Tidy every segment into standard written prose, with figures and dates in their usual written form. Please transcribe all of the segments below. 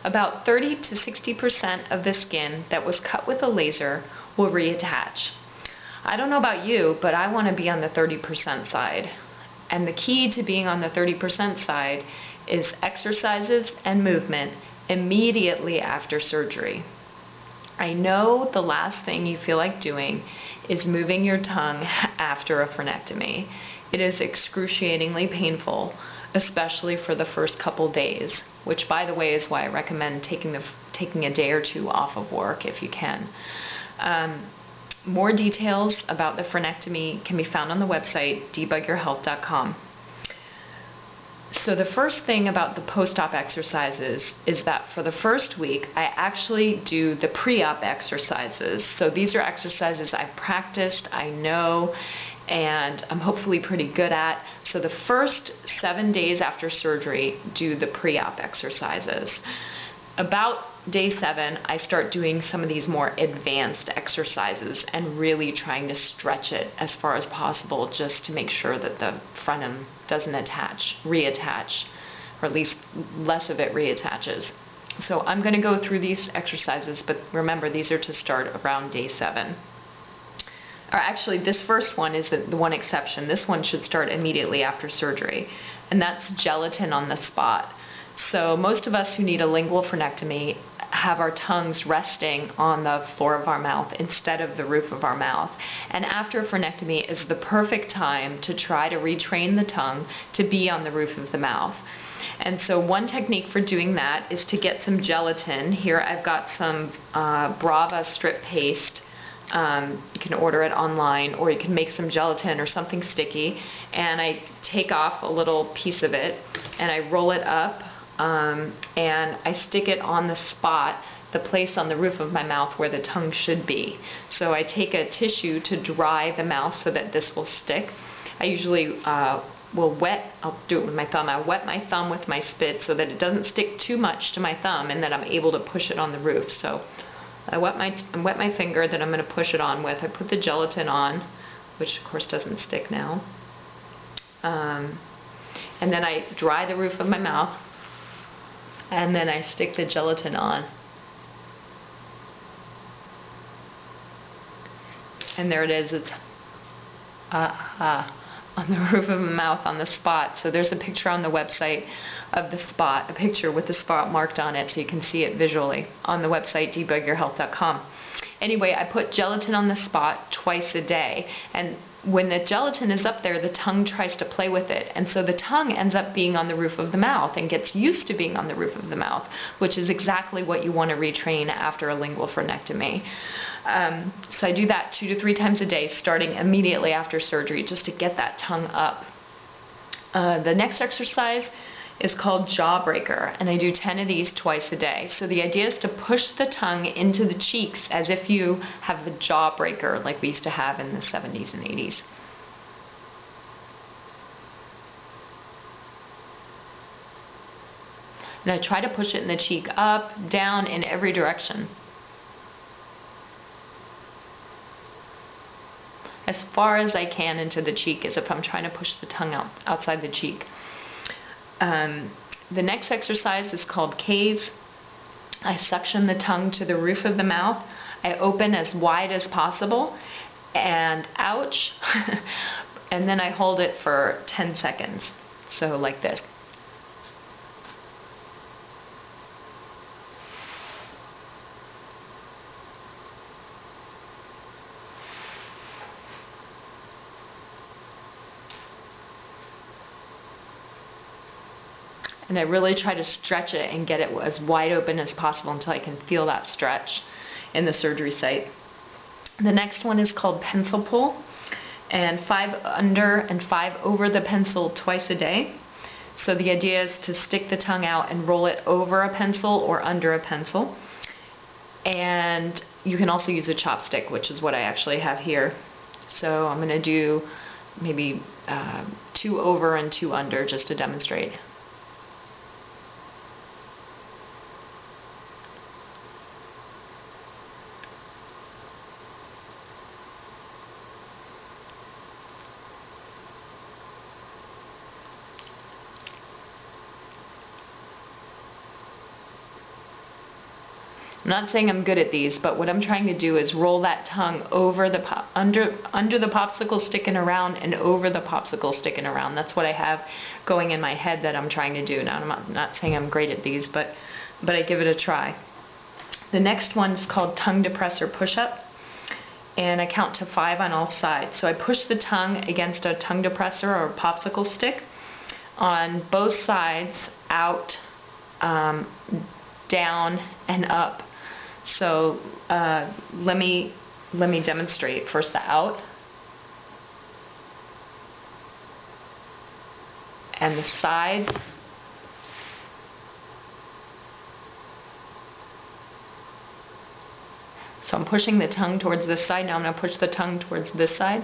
about 30 to 60% of the skin that was cut with a laser will reattach. I don't know about you, but I want to be on the 30% side. And the key to being on the 30% side is exercises and movement immediately after surgery. I know the last thing you feel like doing is moving your tongue after a frenectomy. It is excruciatingly painful, especially for the first couple days, which, by the way, is why I recommend taking a day or two off of work if you can. More details about the frenectomy can be found on the website debugyourhealth.com. So the first thing about the post-op exercises is that for the first week, I actually do the pre-op exercises. So these are exercises I've practiced, I know, and I'm hopefully pretty good at. So the first 7 days after surgery, do the pre-op exercises. About day 7, I start doing some of these more advanced exercises and really trying to stretch it as far as possible just to make sure that the frenum doesn't reattach, or at least less of it reattaches. So I'm going to go through these exercises, but remember, these are to start around day 7. Or actually, this first one is the one exception. This one should start immediately after surgery, and that's gelatin on the spot. So most of us who need a lingual frenectomy have our tongues resting on the floor of our mouth instead of the roof of our mouth. And after a frenectomy is the perfect time to try to retrain the tongue to be on the roof of the mouth. And so one technique for doing that is to get some gelatin. Here I've got some Brava strip paste. You can order it online, or you can make some gelatin or something sticky. And I take off a little piece of it and I roll it up. And I stick it on the spot, the place on the roof of my mouth where the tongue should be. So I take a tissue to dry the mouth so that this will stick. I usually I'll do it with my thumb. I wet my thumb with my spit so that it doesn't stick too much to my thumb and that I'm able to push it on the roof. So I wet my finger that I'm going to push it on with. I put the gelatin on, which of course doesn't stick now. And then I dry the roof of my mouth. And then I stick the gelatin on. And there it is. It's on the roof of my mouth on the spot. So there's a picture on the website of the spot, a picture with the spot marked on it so you can see it visually on the website debugyourhealth.com. Anyway, I put gelatin on the spot twice a day, and when the gelatin is up there, the tongue tries to play with it, and so the tongue ends up being on the roof of the mouth and gets used to being on the roof of the mouth, which is exactly what you want to retrain after a lingual frenectomy. So I do that 2 to 3 times a day, starting immediately after surgery, just to get that tongue up. The next exercise is called jawbreaker, and I do 10 of these twice a day. So the idea is to push the tongue into the cheeks as if you have the jawbreaker like we used to have in the 70s and 80s. And I try to push it in the cheek, up, down, in every direction. As far as I can into the cheek, as if I'm trying to push the tongue out outside the cheek. The next exercise is called caves. I suction the tongue to the roof of the mouth. I open as wide as possible, and ouch, and then I hold it for 10 seconds. So like this. And I really try to stretch it and get it as wide open as possible until I can feel that stretch in the surgery site. The next one is called pencil pull, and 5 under and 5 over the pencil twice a day. So the idea is to stick the tongue out and roll it over a pencil or under a pencil. And you can also use a chopstick, which is what I actually have here. So I'm going to do maybe 2 over and 2 under just to demonstrate. I'm not saying I'm good at these, but what I'm trying to do is roll that tongue over the under the popsicle stick and around, and over the popsicle stick and around. That's what I have going in my head that I'm trying to do. Now, I'm not saying I'm great at these, but I give it a try. The next one is called tongue depressor push-up, and I count to 5 on all sides. So I push the tongue against a tongue depressor or a popsicle stick on both sides, out, down, and up. So let me demonstrate. First the out, and the sides, so I'm pushing the tongue towards this side. Now I'm going to push the tongue towards this side.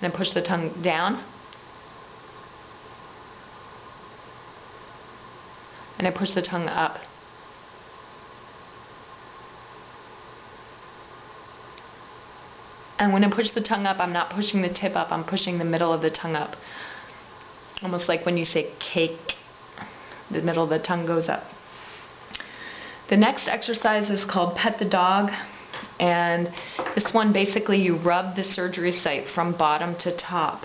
And I push the tongue down. And I push the tongue up. And when I push the tongue up, I'm not pushing the tip up, I'm pushing the middle of the tongue up. Almost like when you say cake, the middle of the tongue goes up. The next exercise is called Pet the Dog. And this one, basically you rub the surgery site from bottom to top.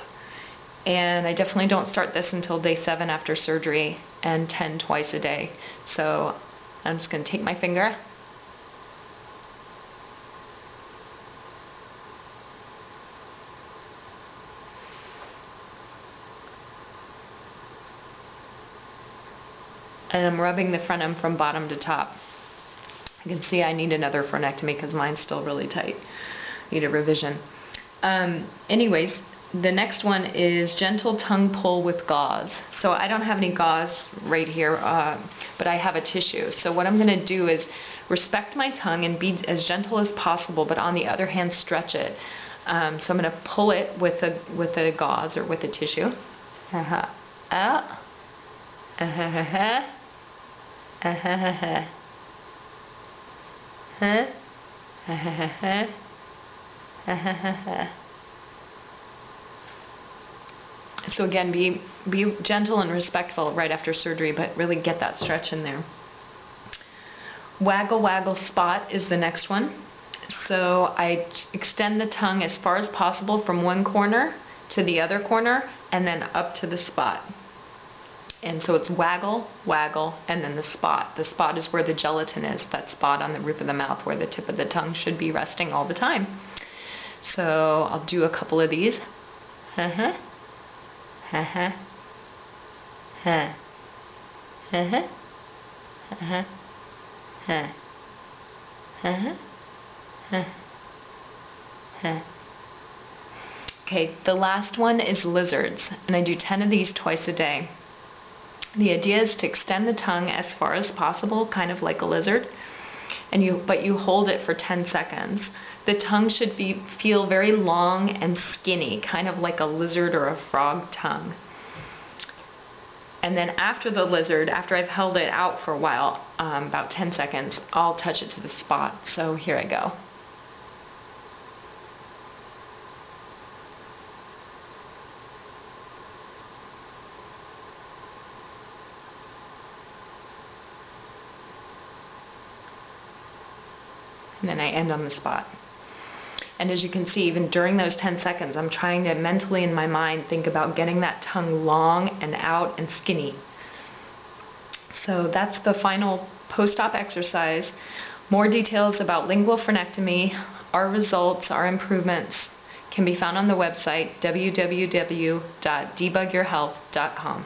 And I definitely don't start this until day 7 after surgery, and 10 twice a day. So I'm just going to take my finger and I'm rubbing the frenum from bottom to top. You can see I need another frenectomy because mine's still really tight. Need a revision. Anyways, the next one is gentle tongue pull with gauze. So I don't have any gauze right here, but I have a tissue. So what I'm going to do is respect my tongue and be as gentle as possible, but on the other hand stretch it. So I'm going to pull it with a gauze or with a tissue. Out. So again, be gentle and respectful right after surgery, but really get that stretch in there. Waggle-Waggle Spot is the next one. So I extend the tongue as far as possible from one corner to the other corner, and then up to the spot. And so it's waggle, waggle, and then the spot. The spot is where the gelatin is, that spot on the roof of the mouth where the tip of the tongue should be resting all the time. So I'll do a couple of these. Okay, the last one is lizards, and I do 10 of these twice a day. The idea is to extend the tongue as far as possible, kind of like a lizard, but you hold it for 10 seconds. The tongue should feel very long and skinny, kind of like a lizard or a frog tongue. And then after the lizard, after I've held it out for a while, about 10 seconds, I'll touch it to the spot. So here I go. And then I end on the spot. And as you can see, even during those 10 seconds, I'm trying to mentally in my mind think about getting that tongue long and out and skinny. So that's the final post-op exercise. More details about lingual frenectomy, our results, our improvements can be found on the website www.debugyourhealth.com.